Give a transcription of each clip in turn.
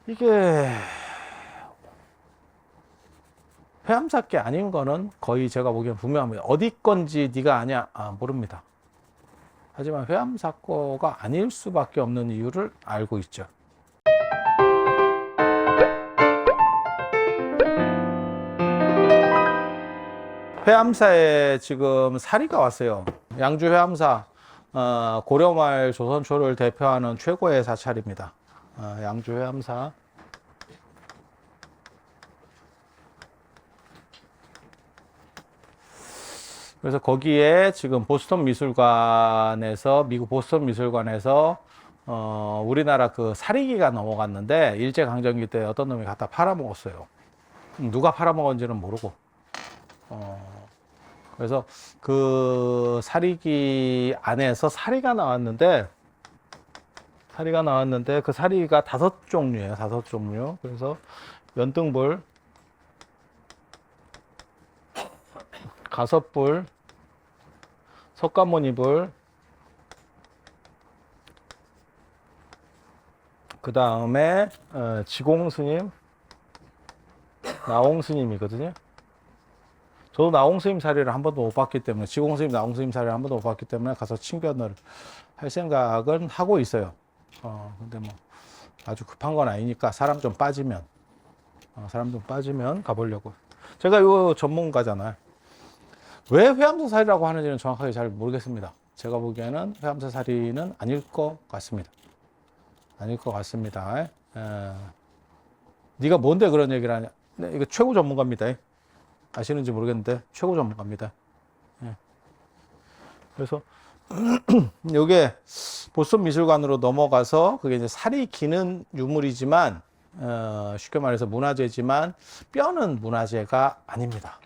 이게 회암사께 아닌 거는 거의 제가 보기엔 분명합니다. 어디 건지 네가 아냐? 모릅니다. 하지만 회암사고가 아닐 수밖에 없는 이유를 알고 있죠. 회암사에 지금 사리가 왔어요. 양주 회암사, 고려말 조선초를 대표하는 최고의 사찰입니다. 양주 회암사. 그래서 거기에 지금 보스턴 미술관에서, 미국 보스턴 미술관에서 우리나라 그 사리기가 넘어갔는데, 일제강점기 때 어떤 놈이 갖다 팔아먹었어요. 누가 팔아먹었는지는 모르고. 그래서 그 사리기 안에서 사리가 나왔는데 그 사리가 5종류예요. 5종류. 그래서 연등불, 가섭불, 석가모니불, 그 다음에 지공스님, 나홍스님이거든요. 저도 나홍스님 사리를 한 번도 못 봤기 때문에, 지공스님, 나홍스님 사리를 한 번도 못 봤기 때문에 가서 친견을 할 생각은 하고 있어요. 근데 뭐 아주 급한 건 아니니까 사람 좀 빠지면 가보려고. 제가 요 전문가잖아요. 왜 회암사 사리라고 하는지는 정확하게 잘 모르겠습니다. 제가 보기에는 회암사 사리는 아닐 것 같습니다. 아닐 것 같습니다. 네가 뭔데 그런 얘기를 하냐? 네, 이거 최고 전문가입니다. 아시는지 모르겠는데 최고 전문가입니다. 그래서 요게 보스턴 미술관으로 넘어가서 그게 이제 살이 기는 유물이지만 쉽게 말해서 문화재지만 뼈는 문화재가 아닙니다.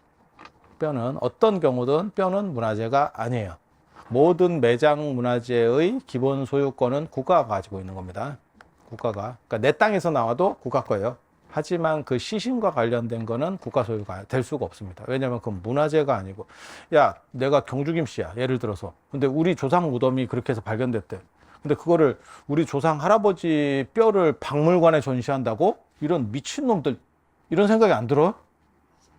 뼈는 어떤 경우든 뼈는 문화재가 아니에요. 모든 매장 문화재의 기본 소유권은 국가가 가지고 있는 겁니다. 국가가. 그러니까 내 땅에서 나와도 국가 거예요. 하지만 그 시신과 관련된 거는 국가 소유가 될 수가 없습니다. 왜냐하면 그건 문화재가 아니고, 야, 내가 경주김씨야. 예를 들어서. 근데 우리 조상 무덤이 그렇게 해서 발견됐대. 근데 그거를 우리 조상 할아버지 뼈를 박물관에 전시한다고? 이런 미친놈들, 이런 생각이 안 들어요?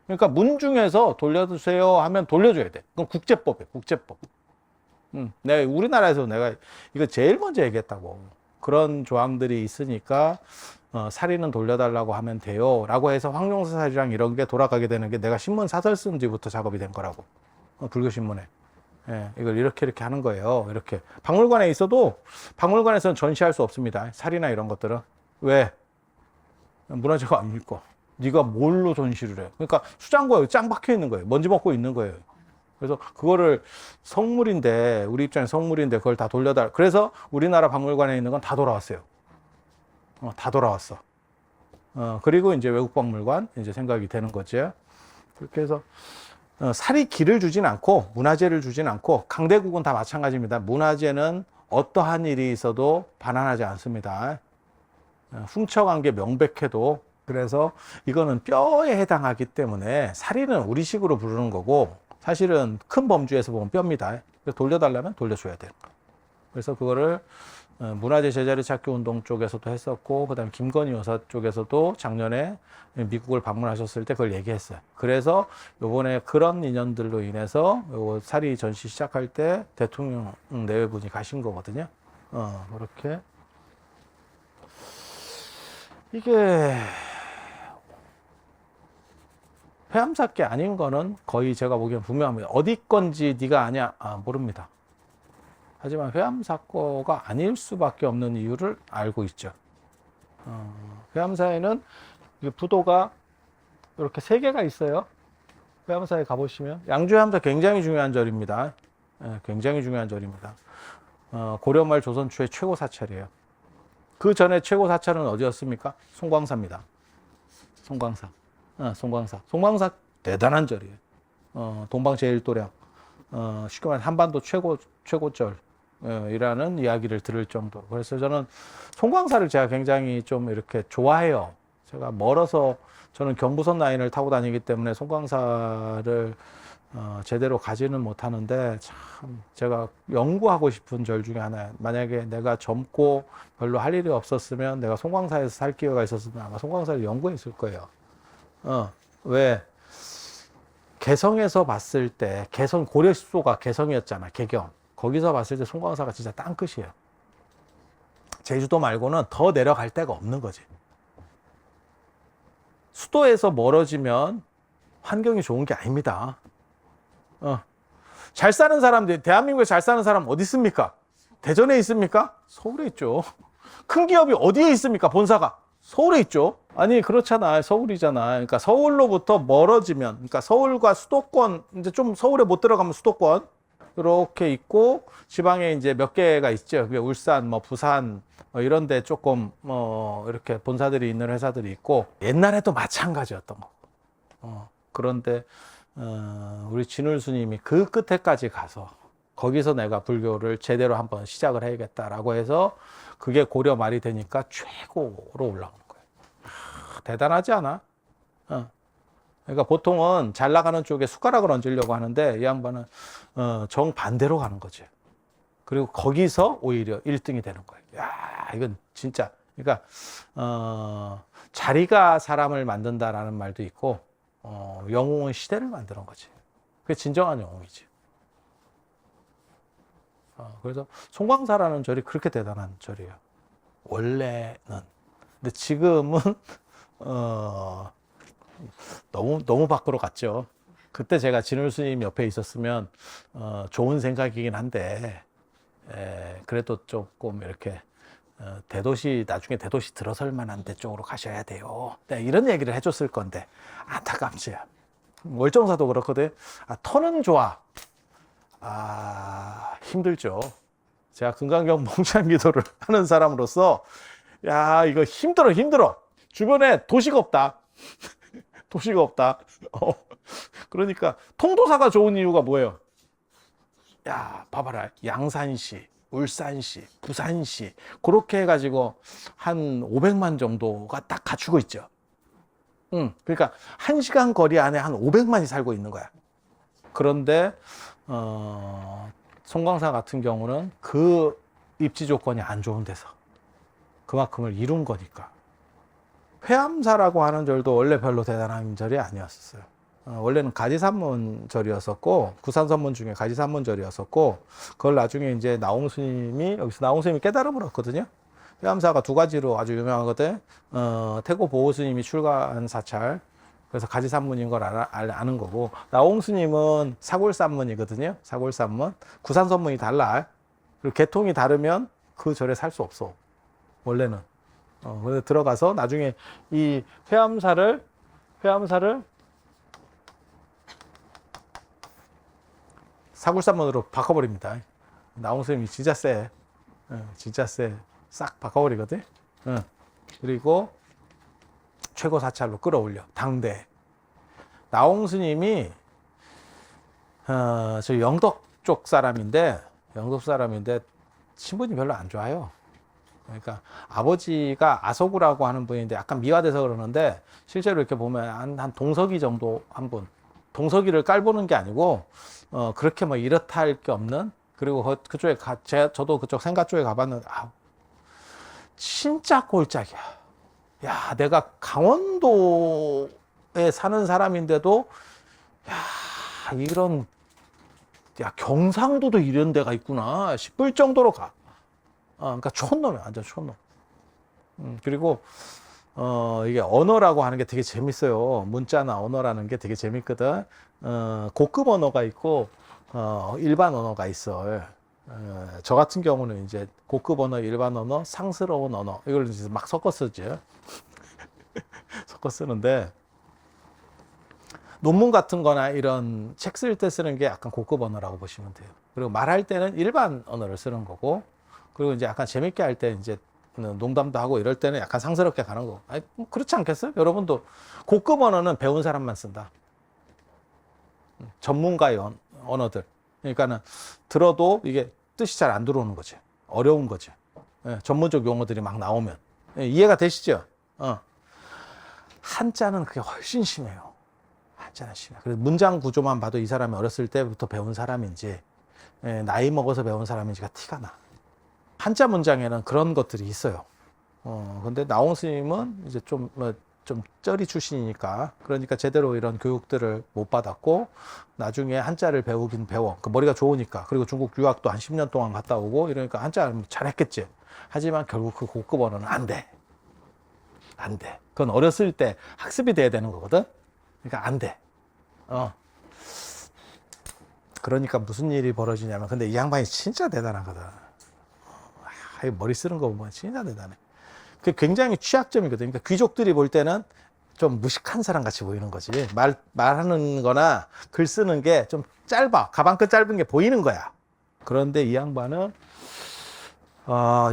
그러니까 문중에서 돌려주세요 하면 돌려줘야 돼. 그건 국제법이에요. 국제법. 내가 우리나라에서 내가 이거 제일 먼저 얘기했다고. 그런 조항들이 있으니까 사리는 돌려달라고 하면 돼요 라고 해서 황룡사 사리랑 이런 게 돌아가게 되는 게 내가 신문 사설 쓴 뒤부터 작업이 된 거라고. 불교신문에. 예, 이걸 이렇게 하는 거예요. 이렇게 박물관에 있어도 박물관에서는 전시할 수 없습니다. 사리나 이런 것들은. 왜? 문화재가 아니니까. 네가 뭘로 전시를 해? 그러니까 수장고에 짱 박혀 있는 거예요. 먼지 먹고 있는 거예요. 그래서 그거를 성물인데, 우리 입장에 성물인데 그걸 다 돌려달. 그래서 우리나라 박물관에 있는 건 다 돌아왔어요. 다 돌아왔어. 그리고 이제 외국 박물관 이제 생각이 되는 거죠. 그렇게 해서 사리기를 주진 않고 문화재를 주진 않고, 강대국은 다 마찬가지입니다. 문화재는 어떠한 일이 있어도 반환하지 않습니다. 훔쳐간 게 명백해도. 그래서 이거는 뼈에 해당하기 때문에 사리는 우리식으로 부르는 거고, 사실은 큰 범주에서 보면 뼈입니다. 그래서 돌려달라면 돌려줘야 돼요. 그래서 그거를 문화재 제자리 찾기 운동 쪽에서도 했었고, 그 다음에 김건희 여사 쪽에서도 작년에 미국을 방문하셨을 때 그걸 얘기했어요. 그래서 요번에 그런 인연들로 인해서 요 사리 전시 시작할 때 대통령 내외분이 가신 거거든요. 그렇게. 이게 회암사께 아닌 거는 거의 제가 보기엔 분명합니다. 어디 건지 네가 아냐? 모릅니다. 하지만 회암사고가 아닐 수밖에 없는 이유를 알고 있죠. 회암사에는 부도가 이렇게 3개가 있어요. 회암사에 가보시면 양주 회암사 굉장히 중요한 절입니다. 굉장히 중요한 절입니다. 고려말 조선 초의 최고 사찰이에요. 그 전에 최고 사찰은 어디였습니까? 송광사입니다. 송광사. 송광사 대단한 절이에요. 동방제일도량. 쉽게 말해 한반도 최고절. 이라는 이야기를 들을 정도로. 그래서 저는 송광사를 제가 굉장히 좀 이렇게 좋아해요. 제가 멀어서 저는 경부선 라인을 타고 다니기 때문에 송광사를 제대로 가지는 못하는데 참 제가 연구하고 싶은 절 중에 하나예요. 만약에 내가 젊고 별로 할 일이 없었으면 내가 송광사에서 살 기회가 있었으면 아마 송광사를 연구했을 거예요. 왜? 개성에서 봤을 때 개성 고려십소가 개성이었잖아. 개경. 거기서 봤을 때 송광사가 진짜 땅끝이에요. 제주도 말고는 더 내려갈 데가 없는 거지. 수도에서 멀어지면 환경이 좋은 게 아닙니다. 잘 사는 사람들, 대한민국에 잘 사는 사람 어디 있습니까? 대전에 있습니까? 서울에 있죠. 큰 기업이 어디에 있습니까? 본사가 서울에 있죠. 아니 그렇잖아. 서울이잖아. 그러니까 서울로부터 멀어지면, 그러니까 서울과 수도권, 이제 좀 서울에 못 들어가면 수도권 이렇게 있고 지방에 이제 몇 개가 있죠. 울산, 뭐 부산 이런 데 조금 이렇게 본사들이 있는 회사들이 있고 옛날에도 마찬가지였던 거고. 그런데 우리 진울 스님이 그 끝에까지 가서 거기서 내가 불교를 제대로 한번 시작을 해야겠다라고 해서 그게 고려 말이 되니까 최고로 올라오는 거예요. 대단하지 않아? 그러니까 보통은 잘 나가는 쪽에 숟가락을 얹으려고 하는데 이 양반은 정반대로 가는 거지. 그리고 거기서 오히려 1등이 되는 거예요. 야, 이건 진짜. 그러니까 자리가 사람을 만든다라는 말도 있고 영웅은 시대를 만드는 거지. 그게 진정한 영웅이지. 그래서 송광사라는 절이 그렇게 대단한 절이에요. 원래는. 근데 지금은 너무 밖으로 갔죠. 그때 제가 진울 스님 옆에 있었으면 좋은 생각이긴 한데 그래도 조금 이렇게 대도시 나중에 대도시 들어설 만한 데 쪽으로 가셔야 돼요. 네, 이런 얘기를 해줬을 건데 안타깝지. 월정사도 그렇거든. 터는 좋아. 힘들죠. 제가 금강경 몽창기도를 하는 사람으로서 야 이거 힘들어. 주변에 도시가 없다. 도시가 없다. 그러니까 통도사가 좋은 이유가 뭐예요? 야 봐봐라. 양산시, 울산시, 부산시 그렇게 해가지고 한 500만 정도가 딱 갖추고 있죠. 그러니까 1시간 거리 안에 한 500만이 살고 있는 거야. 그런데 송광사 같은 경우는 그 입지 조건이 안 좋은 데서 그만큼을 이룬 거니까. 회암사라고 하는 절도 원래 별로 대단한 절이 아니었어요. 원래는 가지산문절이었었고 구산선문 중에 가지산문절이었었고 그걸 나중에 이제 나홍스님이 여기서 나홍스님이 깨달음을 얻거든요. 회암사가 두 가지로 아주 유명하거든. 태고보호스님이 출가한 사찰. 그래서 가지산문인 걸 아는 거고 나홍스님은 사골산문이거든요. 사골산문. 구산선문이 달라. 그리고 계통이 다르면 그 절에 살 수 없어. 원래는. 그래서 들어가서 나중에 이 회암사를 사골산문으로 바꿔버립니다. 나홍스님이 진짜 세. 진짜 세. 싹 바꿔버리거든. 그리고 최고 사찰로 끌어올려. 당대. 나홍스님이 저 영덕 쪽 사람인데 신분이 별로 안 좋아요. 그러니까 아버지가 아소구라고 하는 분인데 약간 미화돼서 그러는데 실제로 이렇게 보면 한 동석이 정도 한 분. 동석이를 깔보는 게 아니고 그렇게 뭐 이렇다 할 게 없는. 그리고 그쪽에 저도 그쪽 생가 쪽에 가봤는데 진짜 꼴짝이야. 야, 내가 강원도에 사는 사람인데도 경상도도 이런 데가 있구나 싶을 정도로 가. 그러니까 촌놈이야, 완전 촌놈. 그리고 이게 언어라고 하는 게 되게 재밌어요. 문자나 언어라는 게 되게 재밌거든. 고급 언어가 있고 일반 언어가 있어. 저 같은 경우는 이제 고급 언어, 일반 언어, 상스러운 언어 이걸 이제 막 섞어 쓰죠. 섞어 쓰는데 논문 같은 거나 이런 책 쓸 때 쓰는 게 약간 고급 언어라고 보시면 돼요. 그리고 말할 때는 일반 언어를 쓰는 거고 그리고 이제 약간 재밌게 할 때 이제 농담도 하고 이럴 때는 약간 상스럽게 가는 거고. 아니, 그렇지 않겠어요? 여러분도 고급 언어는 배운 사람만 쓴다. 전문가의 언어들. 그러니까는 들어도 이게 뜻이 잘 안 들어오는 거지. 어려운 거지. 전문적 용어들이 막 나오면. 이해가 되시죠? 한자는 그게 훨씬 심해요. 잔잔하시네. 그래서 문장 구조만 봐도 이 사람이 어렸을 때부터 배운 사람인지 나이 먹어서 배운 사람인지가 티가 나. 한자 문장에는 그런 것들이 있어요. 근데 나홍 스님은 이제 좀 쩌리 출신이니까, 그러니까 제대로 이런 교육들을 못 받았고, 나중에 한자를 배우긴 배워. 그 머리가 좋으니까. 그리고 중국 유학도 한 10년 동안 갔다 오고, 이러니까 한자 잘했겠지. 하지만 결국 그 고급 언어는 안 돼. 안 돼. 그건 어렸을 때 학습이 돼야 되는 거거든. 그러니까 안 돼. 그러니까 무슨 일이 벌어지냐면, 근데 이 양반이 진짜 대단하거든. 머리 쓰는 거 보면 진짜 대단해. 그게 굉장히 취약점이거든. 그러니까 귀족들이 볼 때는 좀 무식한 사람 같이 보이는 거지. 말하는 거나 글 쓰는 게 좀 짧아. 가방끝 짧은 게 보이는 거야. 그런데 이 양반은,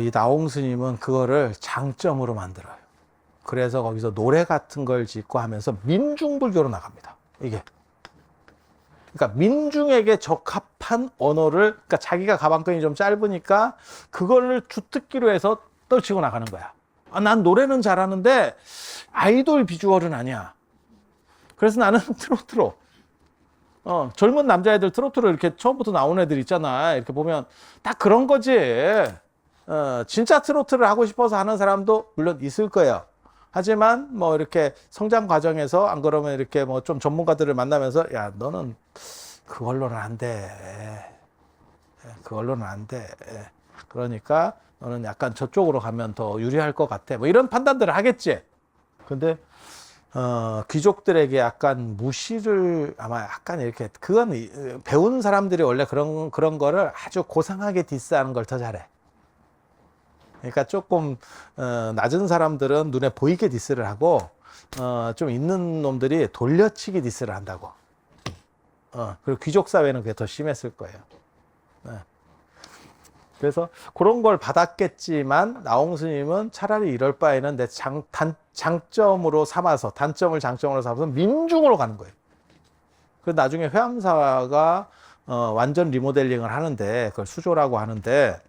이 나홍 스님은 그거를 장점으로 만들어요. 그래서 거기서 노래 같은 걸 짓고 하면서 민중불교로 나갑니다. 이게. 그러니까 민중에게 적합한 언어를, 그러니까 자기가 가방끈이 좀 짧으니까 그거를 주특기로 해서 떨치고 나가는 거야. 난 노래는 잘하는데 아이돌 비주얼은 아니야. 그래서 나는 트로트로. 젊은 남자애들 트로트로 이렇게 처음부터 나온 애들 있잖아. 이렇게 보면 딱 그런 거지. 진짜 트로트를 하고 싶어서 하는 사람도 물론 있을 거예요. 하지만 뭐 이렇게 성장 과정에서 안 그러면 이렇게 뭐 좀 전문가들을 만나면서, 야, 너는 그걸로는 안 돼. 그걸로는 안 돼. 그러니까 너는 약간 저쪽으로 가면 더 유리할 것 같아. 뭐 이런 판단들을 하겠지. 근데 귀족들에게 약간 무시를, 아마 약간 이렇게, 그건 배운 사람들이 원래 그런 거를 아주 고상하게 디스하는 걸 더 잘해. 그러니까 조금 낮은 사람들은 눈에 보이게 디스를 하고, 좀 있는 놈들이 돌려치기 디스를 한다고. 그리고 귀족 사회는 그게 더 심했을 거예요. 그래서 그런 걸 받았겠지만 나홍 스님은 차라리 이럴 바에는 내 장점으로 삼아서, 단점을 장점으로 삼아서 민중으로 가는 거예요. 그래서 나중에 회암사가 완전 리모델링을 하는데, 그걸 수조라고 하는데,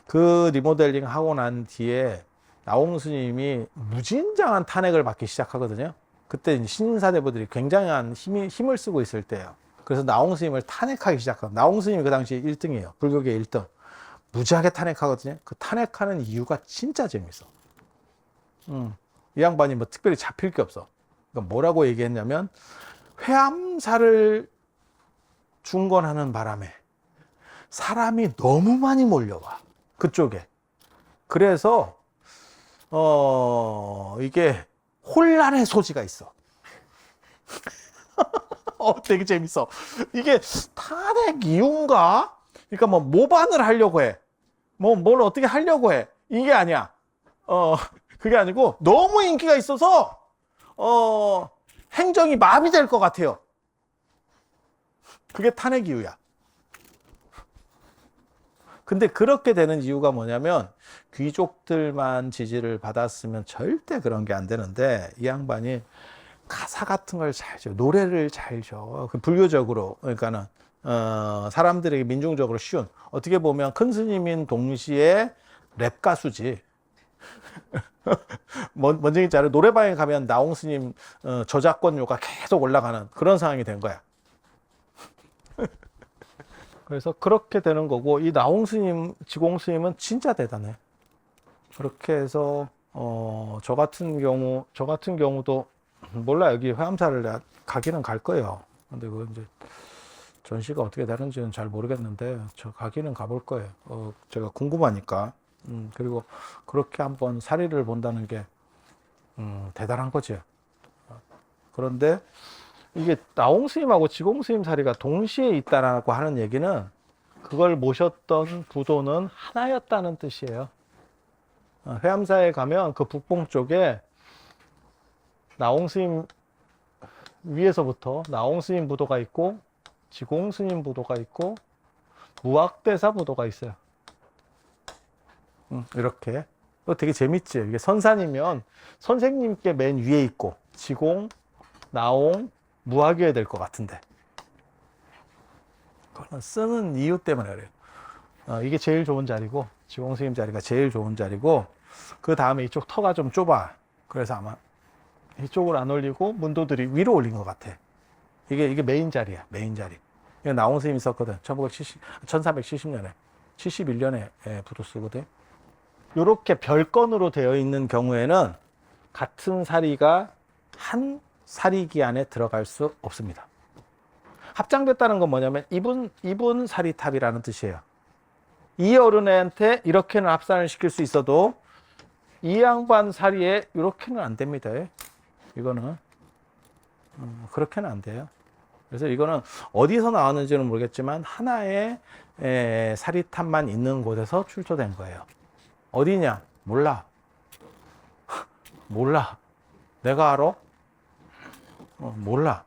그 리모델링 하고 난 뒤에 나홍 스님이 무진장한 탄핵을 받기 시작하거든요. 그때 신사대부들이 굉장한 힘을 쓰고 있을 때예요. 그래서 나홍 스님을 탄핵하기 시작합니다. 나홍 스님이 그 당시에 1등이에요. 불교계 1등. 무지하게 탄핵하거든요. 그 탄핵하는 이유가 진짜 재밌어. 이 양반이 뭐 특별히 잡힐 게 없어. 그러니까 뭐라고 얘기했냐면, 회암사를 중건하는 바람에 사람이 너무 많이 몰려와. 그쪽에. 그래서 이게 혼란의 소지가 있어. 되게 재밌어. 이게 탄핵 이유인가? 그러니까 뭐 모반을 하려고 해. 뭘 어떻게 하려고 해. 이게 아니야. 그게 아니고 너무 인기가 있어서 행정이 마비될 것 같아요. 그게 탄핵 이유야. 근데 그렇게 되는 이유가 뭐냐면, 귀족들만 지지를 받았으면 절대 그런 게 안 되는데, 이 양반이 가사 같은 걸 잘 줘. 노래를 잘 줘. 불교적으로. 그러니까는 사람들에게 민중적으로 쉬운, 어떻게 보면 큰 스님인 동시에 랩 가수지. 뭔지 알아요? 노래방에 가면 나홍 스님 저작권료가 계속 올라가는 그런 상황이 된 거야. 그래서 그렇게 되는 거고, 이 나홍 스님, 지공 스님은 진짜 대단해. 그렇게 해서 저 같은 경우도 몰라. 여기 회암사를 내가 가기는 갈 거예요. 근데 그 이제 전시가 어떻게 되는지는 잘 모르겠는데, 저 가기는 가볼 거예요. 제가 궁금하니까. 그리고 그렇게 한번 사리를 본다는 게 대단한 거지. 그런데 이게 나홍 스님하고 지공 스님 사리가 동시에 있다라고 하는 얘기는, 그걸 모셨던 부도는 하나였다는 뜻이에요. 회암사에 가면 그 북봉 쪽에 나홍 스님 위에서부터 나홍 스님 부도가 있고, 지공 스님 부도가 있고, 무학대사 부도가 있어요. 이렇게. 되게 재밌지. 이게 선산이면 선생님께 맨 위에 있고, 지공, 나홍, 무학이어야 될 것 같은데, 그거는 쓰는 이유 때문에 그래요. 이게 제일 좋은 자리고, 지공 스님 자리가 제일 좋은 자리고, 그 다음에 이쪽 터가 좀 좁아. 그래서 아마 이쪽으로 안 올리고 문도들이 위로 올린 것 같아. 이게 메인 자리야, 메인 자리. 이거 나온 선생님이 썼거든. 1370년에. 71년에 부도 쓰거든. 이렇게 별건으로 되어 있는 경우에는 같은 사리가 한 사리기 안에 들어갈 수 없습니다. 합장됐다는 건 뭐냐면 이분 사리탑이라는 뜻이에요. 이 어른한테 이렇게는 합산을 시킬 수 있어도 이 양반 사리에 이렇게는 안 됩니다. 이거는 그렇게는 안 돼요. 그래서 이거는 어디서 나왔는지는 모르겠지만 하나의 사리탑만 있는 곳에서 출토된 거예요. 어디냐? 몰라. 몰라. 내가 알아? 몰라.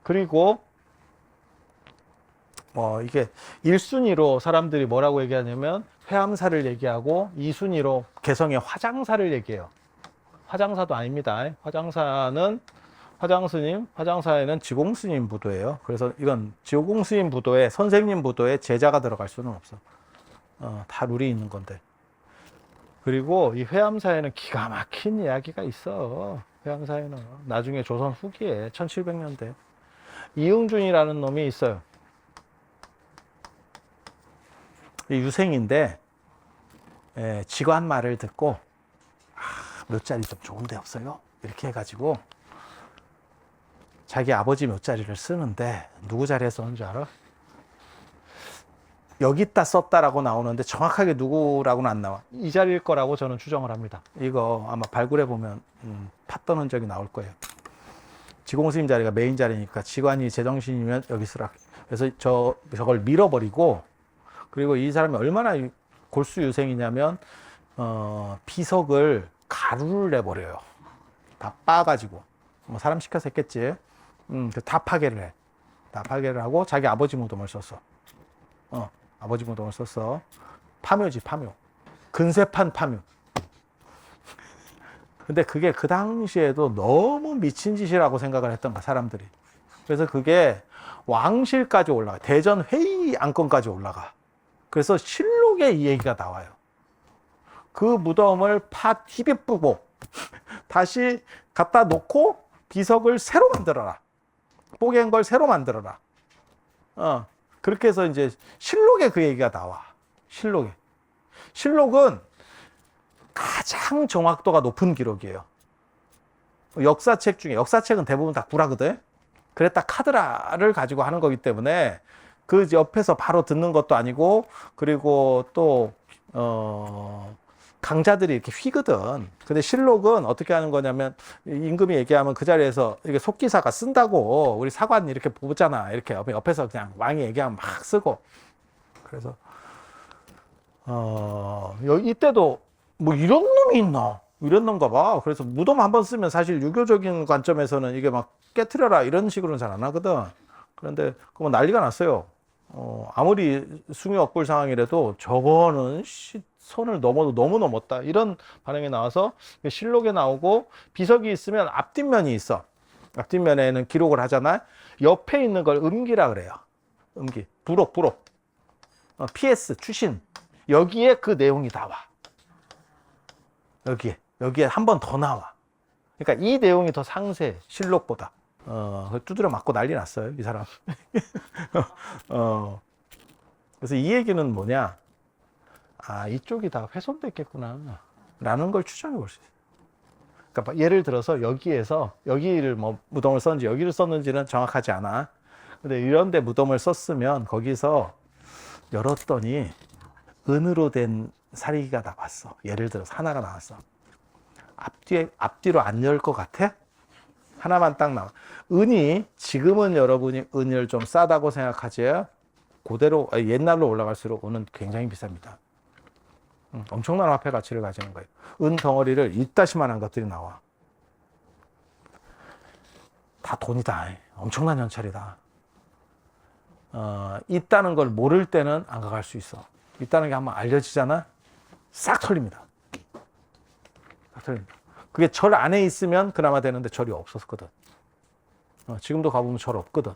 그리고 이게 1순위로 사람들이 뭐라고 얘기하냐면 회암사를 얘기하고 2순위로 개성의 화장사를 얘기해요. 화장사도 아닙니다. 화장사는 화장스님, 화장사에는 지공스님 부도예요. 그래서 이건 지공스님 부도에 선생님 부도에 제자가 들어갈 수는 없어. 다 룰이 있는 건데. 그리고 이 회암사에는 기가 막힌 이야기가 있어. 회암사에는 나중에 조선 후기에 1700년대 이응준이라는 놈이 있어요. 유생인데 직관 말을 듣고 몇 자리 좀 좋은 데 없어요? 이렇게 해가지고 자기 아버지 몇 자리를 쓰는데 누구 자리에 썼는 줄 알아? 여기다 썼다라고 나오는데 정확하게 누구라고는 안 나와. 이 자리일 거라고 저는 추정을 합니다. 이거 아마 발굴해 보면 팠던 흔적이 나올 거예요. 지공스님 자리가 메인 자리니까 직관이 제정신이면 여기 쓰라. 그래서 저걸 밀어버리고, 그리고 이 사람이 얼마나 골수유생이냐면 비석을 가루를 내버려요. 다 빻아가지고 뭐 사람 시켜서 했겠지. 다 파괴를 해. 다 파괴를 하고 자기 아버지 무덤을 썼어. 아버지 무덤을 썼어. 파묘지, 파묘. 근세판 파묘. 근데 그게 그 당시에도 너무 미친 짓이라고 생각을 했던 거야, 사람들이. 그래서 그게 왕실까지 올라가. 대전 회의 안건까지 올라가. 그래서 실록에 이 얘기가 나와요. 그 무덤을 뒤비쁘고 다시 갖다 놓고 비석을 새로 만들어라. 뽀갠 걸 새로 만들어라. 그렇게 해서 이제 실록에 그 얘기가 나와. 실록에. 실록은 가장 정확도가 높은 기록이에요. 역사책 중에, 역사책은 대부분 다 구라거든. 그랬다 카드라를 가지고 하는 거기 때문에 그 옆에서 바로 듣는 것도 아니고, 그리고 또 강자들이 이렇게 휘거든. 근데 실록은 어떻게 하는 거냐면, 임금이 얘기하면 그 자리에서 이렇게 속기사가 쓴다고, 우리 사관 이렇게 보잖아. 이렇게 옆에서 그냥 왕이 얘기하면 막 쓰고. 그래서 이때도 뭐 이런 놈이 있나? 이런 놈가 봐. 그래서 무덤 한번 쓰면 사실 유교적인 관점에서는 이게 막 깨트려라 이런 식으로는 잘 안 하거든. 그런데 그거 난리가 났어요. 아무리 숭유 억불 상황이라도 저거는 선을 넘어도 너무 넘었다. 이런 반응이 나와서 실록에 나오고, 비석이 있으면 앞뒷면이 있어. 앞뒷면에는 기록을 하잖아. 옆에 있는 걸 음기라 그래요. 음기. 부록. PS, 추신. 여기에 그 내용이 나와. 여기에 한 번 더 나와. 그러니까 이 내용이 더 상세해, 실록보다. 두드려 맞고 난리 났어요, 이 사람. 그래서 이 얘기는 뭐냐? 이쪽이 다 훼손됐겠구나. 라는 걸 추정해 볼 수 있어요. 그러니까 예를 들어서 여기를 뭐 무덤을 썼는지 여기를 썼는지는 정확하지 않아. 근데 이런 데 무덤을 썼으면 거기서 열었더니 은으로 된 사리기가 나왔어. 예를 들어서 하나가 나왔어. 앞뒤로 안 열 것 같아? 하나만 딱 나와. 은이, 지금은 여러분이 은을 좀 싸다고 생각하지, 그대로 옛날로 올라갈수록 은은 굉장히 비쌉니다. 엄청난 화폐 가치를 가지는 거예요. 은 덩어리를 이따시만한 것들이 나와. 다 돈이다. 엄청난 현찰이다. 있다는 걸 모를 때는 안 가갈 수 있어. 있다는 게 한번 알려지잖아? 싹 털립니다. 싹 털립니다. 그게 절 안에 있으면 그나마 되는데 절이 없었거든. 지금도 가보면 절 없거든.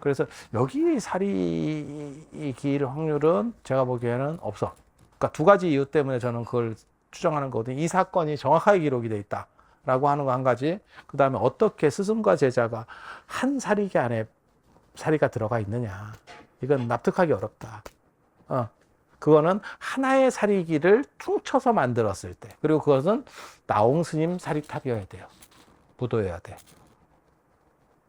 그래서 여기 사리기일 확률은 제가 보기에는 없어. 그러니까 두 가지 이유 때문에 저는 그걸 추정하는 거거든요. 이 사건이 정확하게 기록이 돼 있다. 라고 하는 거 한 가지, 그 다음에 어떻게 스승과 제자가 한 사리기 안에 사리가 들어가 있느냐, 이건 납득하기 어렵다. 그거는 하나의 사리기를 퉁쳐서 만들었을 때, 그리고 그것은 나홍 스님 사리탑이어야 돼요. 부도여야 돼.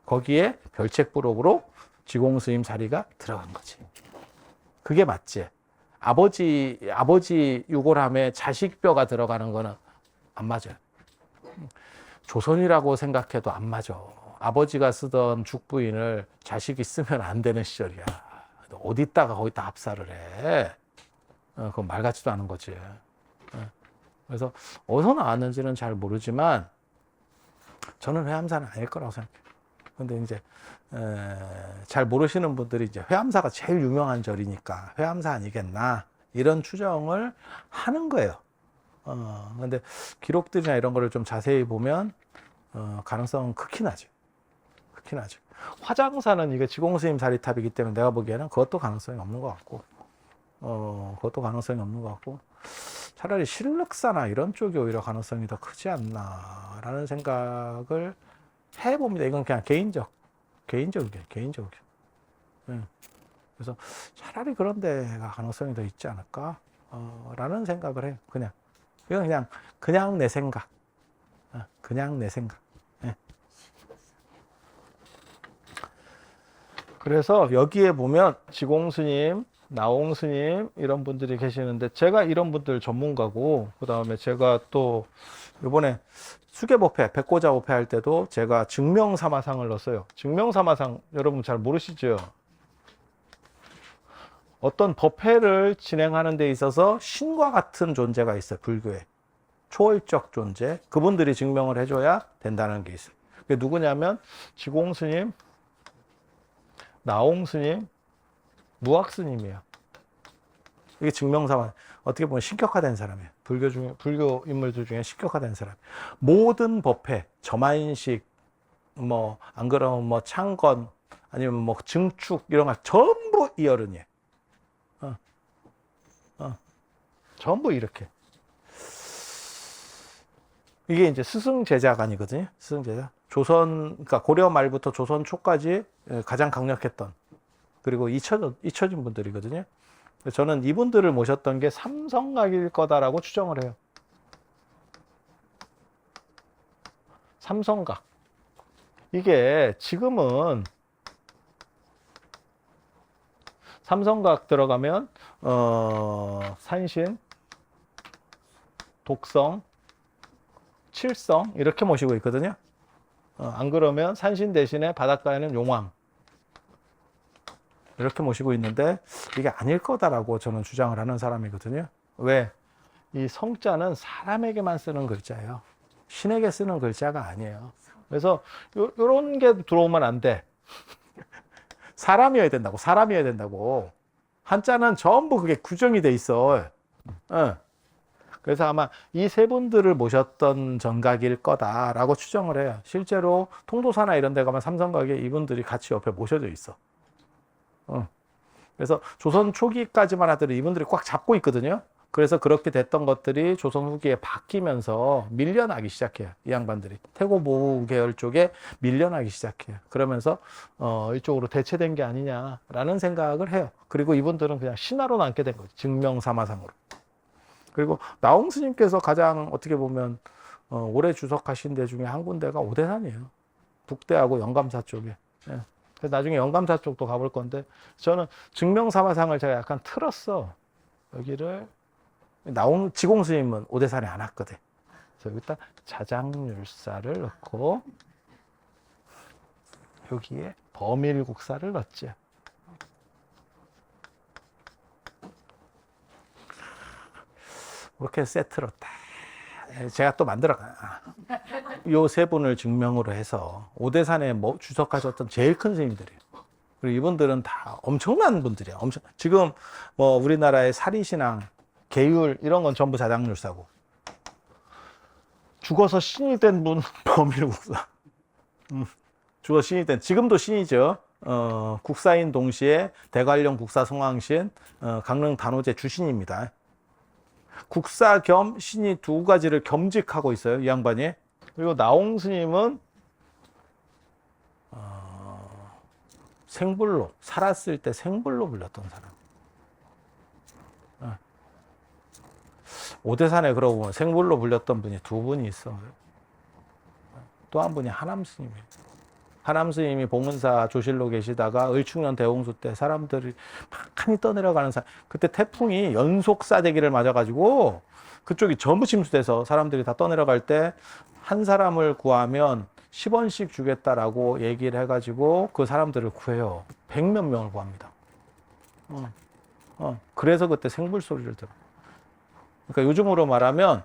거기에 별책부록으로 지공 스님 사리가 들어간 거지. 그게 맞지. 아버지 유골함에 자식 뼈가 들어가는 거는 안 맞아요. 조선이라고 생각해도 안 맞아. 아버지가 쓰던 죽부인을 자식이 쓰면 안 되는 시절이야. 어디다가 거기다 압사를 해. 그건 말 같지도 않은 거지. 그래서 어디서 나왔는지는 잘 모르지만 저는 회암사는 아닐 거라고 생각해요. 근데 이제 잘 모르시는 분들이 이제 회암사가 제일 유명한 절이니까 회암사 아니겠나 이런 추정을 하는 거예요. 근데 기록들이나 이런 거를 좀 자세히 보면 가능성은 극히 나죠. 극히 나죠. 화장사는 이게 지공스님 사리탑이기 때문에 내가 보기에는 그것도 가능성이 없는 것 같고, 그것도 가능성이 없는 것 같고, 차라리 신륵사나 이런 쪽이 오히려 가능성이 더 크지 않나라는 생각을 해봅니다. 이건 그냥 개인적이에요. 그래서 차라리 그런 데가 가능성이 더 있지 않을까? 라는 생각을 해요. 이건 그냥 내 생각. 그냥 내 생각. 예. 그래서 여기에 보면 지공스님, 나홍스님 이런 분들이 계시는데, 제가 이런 분들 전문가고, 그 다음에 제가 또 이번에 수계법회, 백고자법회 할 때도 제가 증명사마상을 넣었어요. 증명사마상 여러분 잘 모르시죠? 어떤 법회를 진행하는 데 있어서 신과 같은 존재가 있어요. 불교에. 초월적 존재. 그분들이 증명을 해줘야 된다는 게 있어요. 그게 누구냐면 지공스님, 나홍스님, 무학스님이에요. 이게 증명사마, 어떻게 보면 신격화된 사람이에요. 불교 인물들 중에 신격화된 사람. 모든 법회, 점안식, 안 그러면 창건, 아니면 증축, 이런 거 전부 이 어른이에요. 전부 이렇게. 이게 이제 스승제자간이거든요. 스승제자. 그러니까 고려 말부터 조선 초까지 가장 강력했던, 그리고 잊혀진 분들이거든요. 저는 이분들을 모셨던 게 삼성각일 거다라고 추정을 해요. 삼성각. 이게 지금은 삼성각 들어가면 산신, 독성, 칠성 이렇게 모시고 있거든요. 안 그러면 산신 대신에 바닷가에는 용왕 이렇게 모시고 있는데, 이게 아닐 거다라고 저는 주장을 하는 사람이거든요. 왜? 이 성자는 사람에게만 쓰는 글자예요. 신에게 쓰는 글자가 아니에요. 그래서 요런 게 들어오면 안 돼. 사람이어야 된다고. 한자는 전부 그게 규정이 돼 있어. 그래서 아마 이 세 분들을 모셨던 정각일 거다라고 추정을 해요. 실제로 통도사나 이런 데 가면 삼성각에 이분들이 같이 옆에 모셔져 있어. 그래서 조선 초기까지만 하더라도 이분들이 꽉 잡고 있거든요. 그래서 그렇게 됐던 것들이 조선 후기에 바뀌면서 밀려나기 시작해요. 이 양반들이 태고보우 계열 쪽에 밀려나기 시작해요. 그러면서 이쪽으로 대체된 게 아니냐라는 생각을 해요. 그리고 이분들은 그냥 신하로 남게 된 거죠. 증명사마상으로. 그리고 나홍 스님께서 가장 어떻게 보면 오래 주석하신 데 중에 한 군데가 오대산이에요. 북대하고 영감사 쪽에. 예. 그래서 나중에 영감사 쪽도 가볼 건데, 저는 증명사마상을 제가 약간 틀었어. 여기를 지공 스님은 오대산에 안 왔거든. 그래서 여기다 자장률사를 넣고 여기에 범일국사를 넣었지. 이렇게 세트로 딱 제가 또 요 세 분을 증명으로 해서 오대산에 주석하셨던 제일 큰 스님들이에요. 그리고 이분들은 다 엄청난 분들이에요. 지금 우리나라의 사리신앙, 계율 이런 건 전부 자장률사고, 죽어서 신이 된 분 범일국사. 죽어서 신이 된, 지금도 신이죠. 국사인 동시에 대관령 국사 성황신, 강릉 단오제 주신입니다. 국사 겸 신이 두 가지를 겸직하고 있어요, 이 양반이. 그리고 나홍 스님은 생불로, 살았을 때 생불로 불렸던 사람. 오대산에 그러고 보면 생불로 불렸던 분이 두 분이 있어. 또 한 분이 하남 스님이에요. 하남 스님이 봉은사 조실로 계시다가 을충년 대홍수 때 사람들이 막하니 떠내려가는 그때 태풍이 연속 싸대기를 맞아가지고 그쪽이 전부 침수돼서 사람들이 다 떠내려갈 때 한 사람을 구하면 10원씩 주겠다라고 얘기를 해가지고 그 사람들을 구해요. 100몇 명을 구합니다. 그래서 그때 생불 소리를 들어. 그러니까 요즘으로 말하면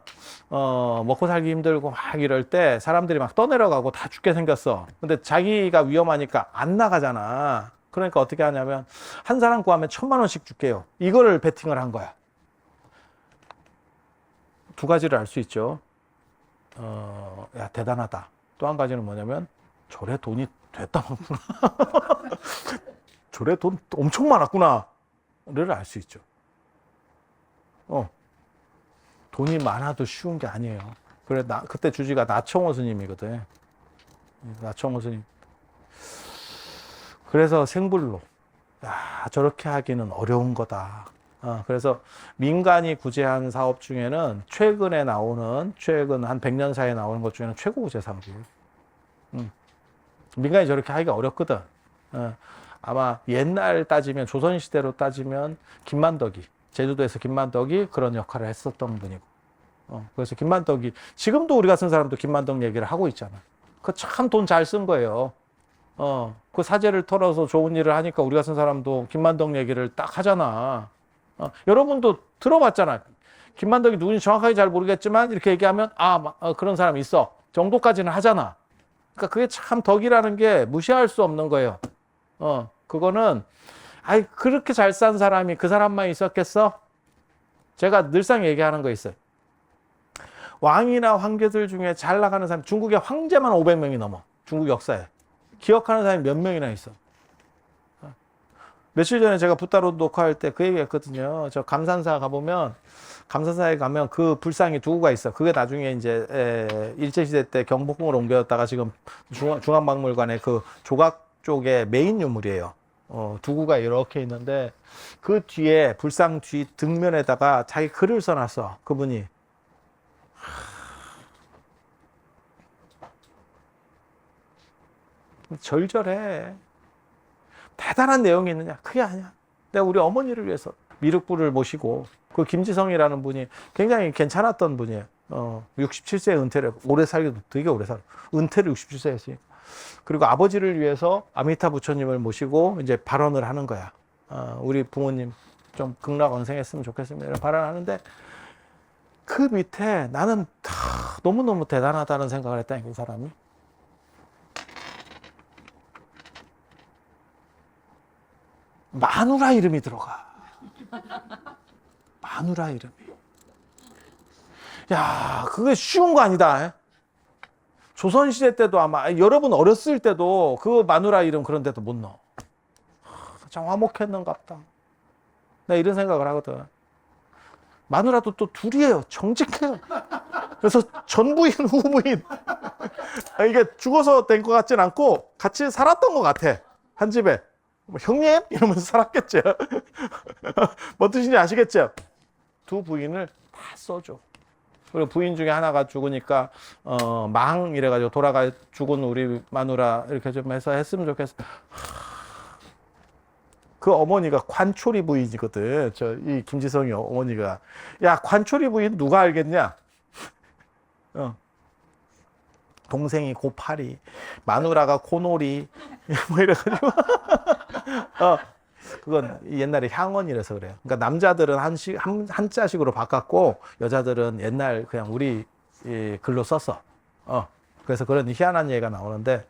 먹고 살기 힘들고 막 이럴 때 사람들이 막 떠내려가고 다 죽게 생겼어. 근데 자기가 위험하니까 안 나가잖아. 그러니까 어떻게 하냐면 한 사람 구하면 1,000만 원씩 줄게요. 이거를 베팅을 한 거야. 두 가지를 알 수 있죠. 야 대단하다. 또 한 가지는 뭐냐면 저래 돈이 됐다 많구나. 저래 돈 엄청 많았구나를 알 수 있죠. 돈이 많아도 쉬운 게 아니에요. 그래, 그때 주지가 나청호 스님이거든. 나청호 스님. 그래서 생불로. 야, 저렇게 하기는 어려운 거다. 그래서 민간이 구제한 사업 중에는 최근 한 100년 사이에 나오는 것 중에는 최고 구제 사업이에요. 민간이 저렇게 하기가 어렵거든. 아마 옛날 따지면, 조선시대로 따지면, 김만덕이, 제주도에서 김만덕이 그런 역할을 했었던 분이고. 그래서 김만덕이, 지금도 우리 같은 사람도 김만덕 얘기를 하고 있잖아. 그 참 돈 잘 쓴 거예요. 그 사제를 털어서 좋은 일을 하니까 우리 같은 사람도 김만덕 얘기를 딱 하잖아. 여러분도 들어봤잖아. 김만덕이 누군지 정확하게 잘 모르겠지만 이렇게 얘기하면 그런 사람이 있어 정도까지는 하잖아. 그러니까 그게 참 덕이라는 게 무시할 수 없는 거예요. 그거는 그렇게 잘 산 사람이 그 사람만 있었겠어? 제가 늘상 얘기하는 거 있어요. 왕이나 황제들 중에 잘 나가는 사람, 중국의 황제만 500명이 넘어. 중국 역사에. 기억하는 사람이 몇 명이나 있어. 며칠 전에 제가 붓다로 녹화할 때 그 얘기 했거든요. 저 감산사 가보면, 감산사에 가면 그 불상이 두구가 있어. 그게 나중에 이제 일제시대 때 경복궁으로 옮겨졌다가 지금 중앙박물관의 그 조각 쪽에 메인 유물이에요. 두구가 이렇게 있는데 그 뒤에 불상 뒤 등면에다가 자기 글을 써놨어. 그분이. 절절해. 대단한 내용이 있느냐? 그게 아니야. 내가 우리 어머니를 위해서 미륵불을 모시고 그 김지성이라는 분이 굉장히 괜찮았던 분이에요. 67세에 은퇴를, 오래 살기도 되게 오래 살아. 은퇴를 67세에 했으니까. 그리고 아버지를 위해서 아미타 부처님을 모시고 이제 발언을 하는 거야. 우리 부모님 좀 극락원생했으면 좋겠습니다. 이런 발언하는데 그 밑에 나는 너무너무 대단하다는 생각을 했다니까, 그 사람이. 마누라 이름이 들어가. 마누라 이름이. 야, 그게 쉬운 거 아니다. 조선시대 때도 아마, 여러분 어렸을 때도 그 마누라 이름 그런 데도 못 넣어. 참 화목했는갑다. 내가 이런 생각을 하거든. 마누라도 또 둘이에요. 정직해요. 그래서 전부인, 후부인. 이게 죽어서 된 것 같진 않고 같이 살았던 것 같아. 한 집에. 뭐 형님? 이러면서 살았겠죠. 뭔 뜻인지 아시겠죠? 두 부인을 다 써줘. 그리고 부인 중에 하나가 죽으니까 망 이래가지고 돌아가 죽은 우리 마누라 이렇게 좀 해서 했으면 좋겠어. 그 어머니가 관초리 부인이거든. 이 김지성이 어머니가. 야, 관초리 부인 누가 알겠냐? 동생이 고파리, 마누라가 고놀이, 뭐 이래가지고. 그건 옛날에 향원이라서 그래요. 그러니까 남자들은 한자식으로 바꿨고, 여자들은 옛날 그냥 우리 글로 썼어. 그래서 그런 희한한 얘기가 나오는데,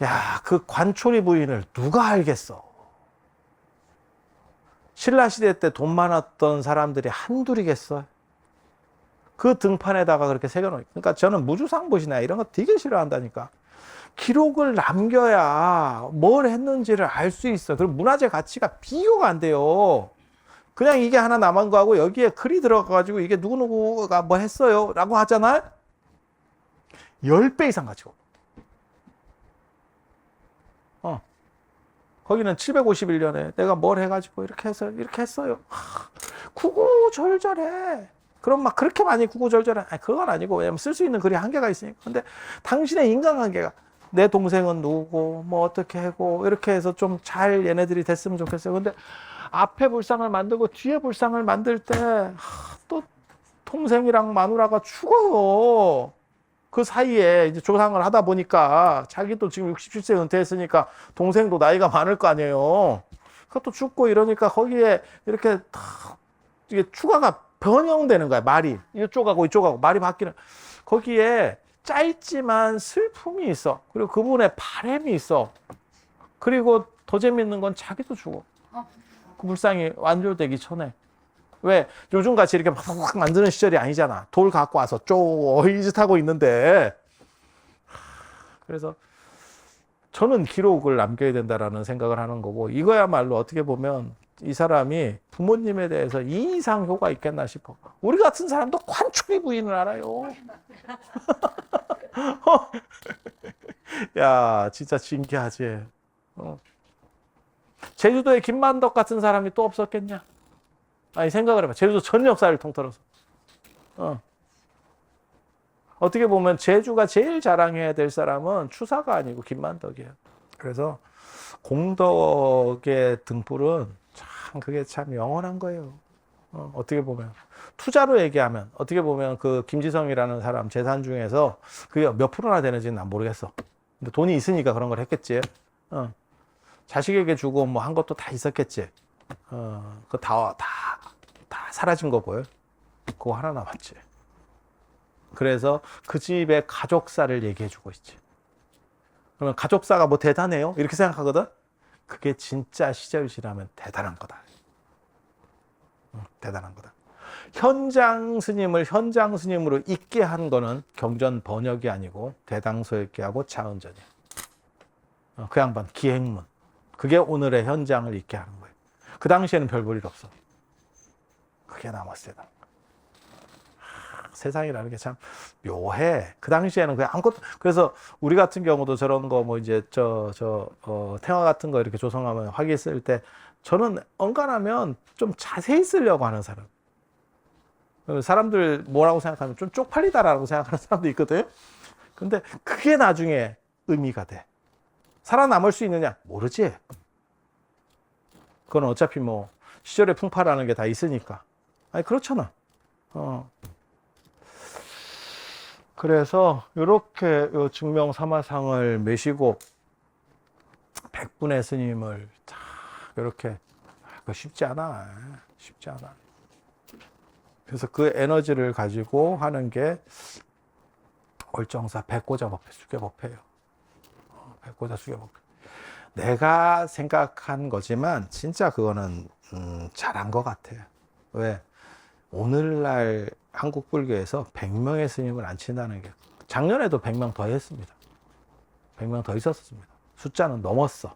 야, 그 관초리 부인을 누가 알겠어? 신라시대 때 돈 많았던 사람들이 한둘이겠어? 그 등판에다가 그렇게 새겨놓으니까. 그러니까 저는 무주상보시나 이런 거 되게 싫어한다니까. 기록을 남겨야 뭘 했는지를 알 수 있어. 그리고 문화재 가치가 비교가 안 돼요. 그냥 이게 하나 남은 거하고 여기에 글이 들어가가지고 이게 누구누구가 뭐 했어요 라고 하잖아요. 10배 이상 가지고. 거기는 751년에 내가 뭘 해가지고 이렇게 해서 이렇게 했어요. 구구절절해. 그럼 막 그렇게 많이 구구절절해. 아니, 그건 아니고, 왜냐면 쓸 수 있는 글이 한계가 있으니까. 근데 당신의 인간관계가, 내 동생은 누구고, 뭐 어떻게 하고, 이렇게 해서 좀 잘 얘네들이 됐으면 좋겠어요. 근데 앞에 불상을 만들고 뒤에 불상을 만들 때, 또 동생이랑 마누라가 죽어요. 그 사이에 이제 조상을 하다 보니까 자기도 지금 67세 은퇴했으니까 동생도 나이가 많을 거 아니에요. 그것도 죽고 이러니까 거기에 이렇게 다 이게 추가가 변형되는 거야. 말이 이쪽하고 이쪽하고 말이 바뀌는. 거기에 짧지만 슬픔이 있어. 그리고 그분의 바람이 있어. 그리고 더 재밌는 건 자기도 죽어. 그 불상이 완료되기 전에. 왜? 요즘같이 이렇게 막 만드는 시절이 아니잖아. 돌 갖고 와서 쪼이짓 하고 있는데. 그래서 저는 기록을 남겨야 된다라는 생각을 하는 거고, 이거야말로 어떻게 보면 이 사람이 부모님에 대해서 이 이상 효가 있겠나 싶어. 우리 같은 사람도 관축이 부인을 알아요. 야, 진짜 신기하지. 제주도에 김만덕 같은 사람이 또 없었겠냐? 아니, 생각을 해봐. 제주도 전 역사를 통틀어서. 어떻게 보면 제주가 제일 자랑해야 될 사람은 추사가 아니고 김만덕이에요. 그래서 공덕의 등불은 참 그게 참 영원한 거예요. 어떻게 보면 투자로 얘기하면, 어떻게 보면 그 김지성이라는 사람 재산 중에서 그게 몇 프로나 되는지는 난 모르겠어. 근데 돈이 있으니까 그런 걸 했겠지. 자식에게 주고 뭐 한 것도 다 있었겠지. 그거 다 사라진 거 보여. 그거 하나 남았지. 그래서 그 집의 가족사를 얘기해 주고 있지. 그러면 가족사가 뭐 대단해요? 이렇게 생각하거든? 그게 진짜 시절지라면 대단한 거다. 대단한 거다. 현장 스님을 현장 스님으로 있게 한 거는 경전 번역이 아니고 대당소였게 하고 차은전이야. 그 양반 기행문. 그게 오늘의 현장을 있게 하는 거예요. 그 당시에는 별 볼 일 없어. 그게 남았어요. 세상이라는 게 참 묘해. 그 당시에는 그냥 아무것도. 그래서 우리 같은 경우도 저런 거 뭐 이제 태화 같은 거 이렇게 조성하면 화기 쓸 때 저는 언간하면 좀 자세히 쓰려고 하는 사람. 사람들 뭐라고 생각하면 좀 쪽팔리다라고 생각하는 사람도 있거든. 근데 그게 나중에 의미가 돼. 살아남을 수 있느냐? 모르지. 그건 어차피 뭐 시절의 풍파라는 게 다 있으니까. 아니 그렇잖아. 그래서 이렇게 증명 사마상을 메시고 백분의 스님을 딱 이렇게, 그거 쉽지 않아. 쉽지 않아. 그래서 그 에너지를 가지고 하는 게 월정사 백고자법회, 수계법회예요. 백고자 수계법회. 내가 생각한 거지만 진짜 그거는 잘한 것 같아요. 왜? 오늘날 한국 불교에서 100명의 스님을 안 친다는 게, 작년에도 100명 더 했습니다. 100명 더 있었습니다. 숫자는 넘었어.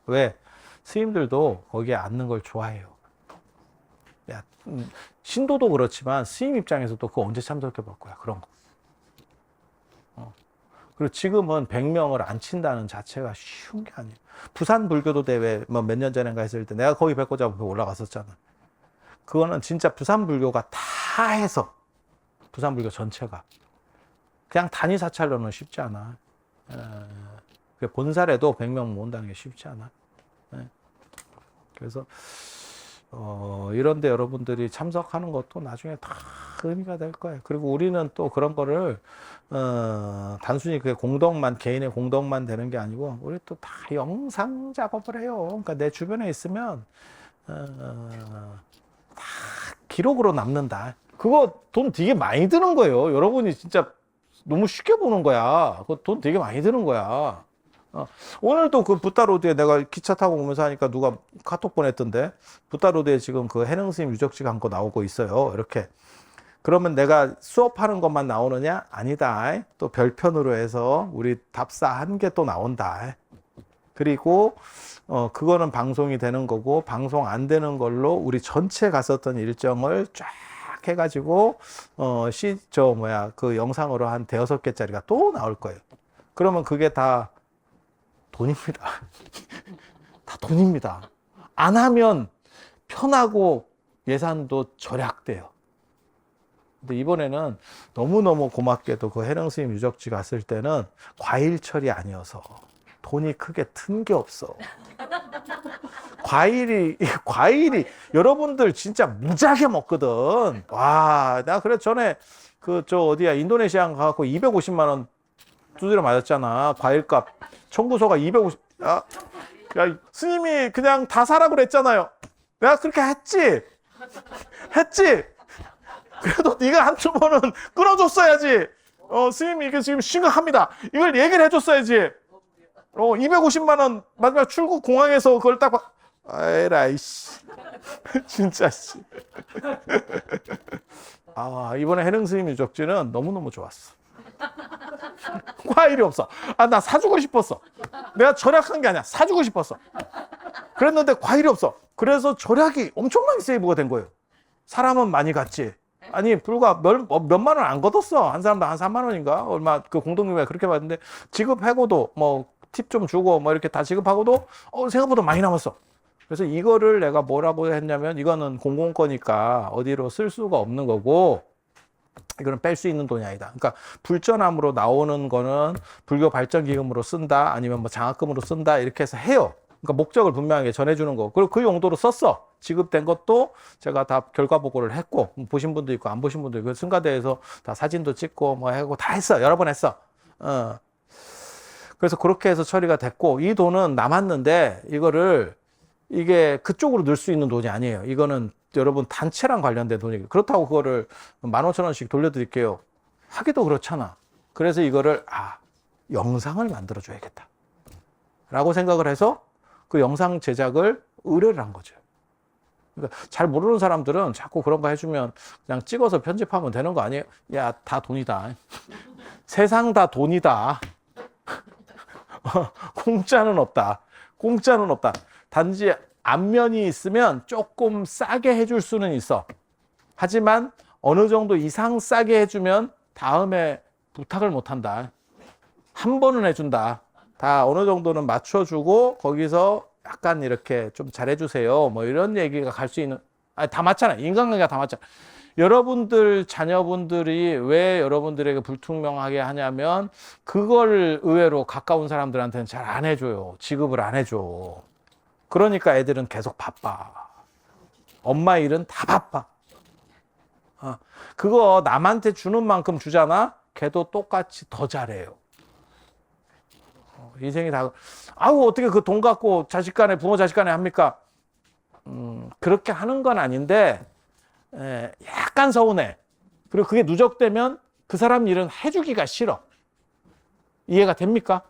왜? 스님들도 거기에 앉는 걸 좋아해요. 야, 신도도 그렇지만 스님 입장에서도 그거 언제 참석해 볼 거야, 그런 거. 그리고 지금은 100명을 안 친다는 자체가 쉬운 게 아니에요. 부산 불교도 대회 뭐 몇 년 전인가 했을 때 내가 거기 백고자법회 올라갔었잖아. 그거는 진짜 부산 불교가 다 해서, 부산 불교 전체가 그냥 단위 사찰로는 쉽지 않아. 본살에도 100명 모은다는 게 쉽지 않아. 그래서 이런데 여러분들이 참석하는 것도 나중에 다 의미가 될 거예요. 그리고 우리는 또 그런 거를 단순히 그게 공덕만, 개인의 공덕만 되는 게 아니고 우리 또 다 영상 작업을 해요. 그러니까 내 주변에 있으면 다 기록으로 남는다. 그거 돈 되게 많이 드는 거예요. 여러분이 진짜 너무 쉽게 보는 거야. 그거 돈 되게 많이 드는 거야. 오늘도 그 붓다로드에 내가 기차 타고 오면서 하니까 누가 카톡 보냈던데, 붓다로드에 지금 그 해능스님 유적지 한 거 나오고 있어요. 이렇게. 그러면 내가 수업하는 것만 나오느냐? 아니다. 또 별편으로 해서 우리 답사 한 개 또 나온다. 그리고 그거는 방송이 되는 거고, 방송 안 되는 걸로 우리 전체 갔었던 일정을 쫙 쫙 해가지고 그 영상으로 한 대여섯 개짜리가 또 나올 거예요. 그러면 그게 다 돈입니다. 다 돈입니다. 안 하면 편하고 예산도 절약돼요. 근데 이번에는 너무너무 고맙게도 그 해령 스님 유적지 갔을 때는 과일철이 아니어서 돈이 크게 튼 게 없어. 과일이 여러분들 진짜 무지하게 먹거든. 와, 나 그래 전에 어디야 인도네시아 가갖고 250만 원 두드려 맞았잖아. 과일값 청구서가 250. 야, 스님이 그냥 다 사라 그랬잖아요. 내가 그렇게 했지. 그래도 네가 한두 번은 끊어줬어야지. 스님이 이게 지금 심각합니다. 이걸 얘기를 해줬어야지. 250만 원 마지막 출국 공항에서 그걸 딱 에라이 씨. 진짜 씨. 이번에 해령 스님 유적지는 너무너무 좋았어. 과일이 없어. 나 사주고 싶었어. 내가 절약한 게 아니야. 사주고 싶었어. 그랬는데 과일이 없어. 그래서 절약이 엄청나게 세이브가 된 거예요. 사람은 많이 갔지. 아니 불과 몇만 원 안 걷었어. 한 사람도 한 3만 원인가 얼마 그 공동구매 그렇게 받는데 지급하고도 뭐 팁 좀 주고 뭐 이렇게 다 지급하고도 생각보다 많이 남았어. 그래서 이거를 내가 뭐라고 했냐면 이거는 공공거니까 어디로 쓸 수가 없는 거고 이거는 뺄 수 있는 돈이 아니다. 그러니까 불전함으로 나오는 거는 불교 발전 기금으로 쓴다 아니면 뭐 장학금으로 쓴다 이렇게 해서 해요. 그러니까 목적을 분명하게 전해주는 거. 그리고 그 용도로 썼어. 지급된 것도 제가 다 결과 보고를 했고 보신 분도 있고 안 보신 분도 있고 승가대에서 다 사진도 찍고 뭐 하고 다 했어. 여러 번 했어. 그래서 그렇게 해서 처리가 됐고 이 돈은 남았는데 이게 그쪽으로 넣을 수 있는 돈이 아니에요. 이거는 여러분 단체랑 관련된 돈이에요. 그렇다고 그거를 15,000원씩 돌려드릴게요. 하기도 그렇잖아. 그래서 이거를 영상을 만들어 줘야겠다 라고 생각을 해서 그 영상 제작을 의뢰를 한 거죠. 그러니까 잘 모르는 사람들은 자꾸 그런 거 해주면 그냥 찍어서 편집하면 되는 거 아니에요? 야, 다 돈이다. 세상 다 돈이다. 공짜는 없다. 단지 안면이 있으면 조금 싸게 해줄 수는 있어. 하지만 어느 정도 이상 싸게 해주면 다음에 부탁을 못 한다. 한 번은 해준다. 다 어느 정도는 맞춰주고 거기서 약간 이렇게 좀 잘해주세요. 뭐 이런 얘기가 갈 수 있는, 다 맞잖아. 인간관계가 다 맞잖아. 여러분들 자녀분들이 왜 여러분들에게 불투명하게 하냐면 그걸 의외로 가까운 사람들한테는 잘 안 해줘요. 지급을 안 해줘. 그러니까 애들은 계속 바빠. 엄마 일은 다 바빠. 그거 남한테 주는 만큼 주잖아. 걔도 똑같이 더 잘해요. 인생이 다 어떻게 그 돈 갖고 부모 자식 간에 합니까? 그렇게 하는 건 아닌데 약간 서운해. 그리고 그게 누적되면 그 사람 일은 해주기가 싫어. 이해가 됩니까?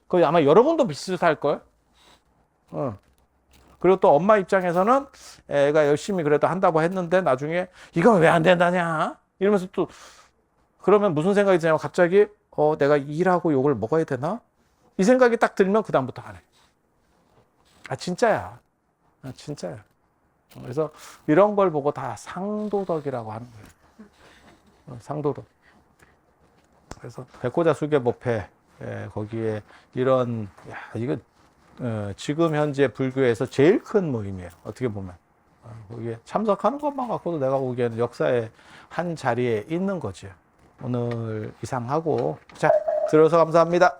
그거 아마 여러분도 비슷할걸? 그리고 또 엄마 입장에서는 애가 열심히 그래도 한다고 했는데 나중에 이건 왜 안 된다냐? 이러면서 또 그러면 무슨 생각이 드냐면 갑자기 내가 일하고 욕을 먹어야 되나? 이 생각이 딱 들면 그다음부터 안 해. 진짜야. 진짜야. 그래서 이런 걸 보고 다 상도덕이라고 하는 거예요. 상도덕. 그래서 백호자 수계법회 거기에 이런 이거 지금 현재 불교에서 제일 큰 모임이에요. 어떻게 보면 거기에 참석하는 것만 갖고도 내가 보기에는 역사의 한 자리에 있는 거죠. 오늘 이상 하고 들어서 감사합니다.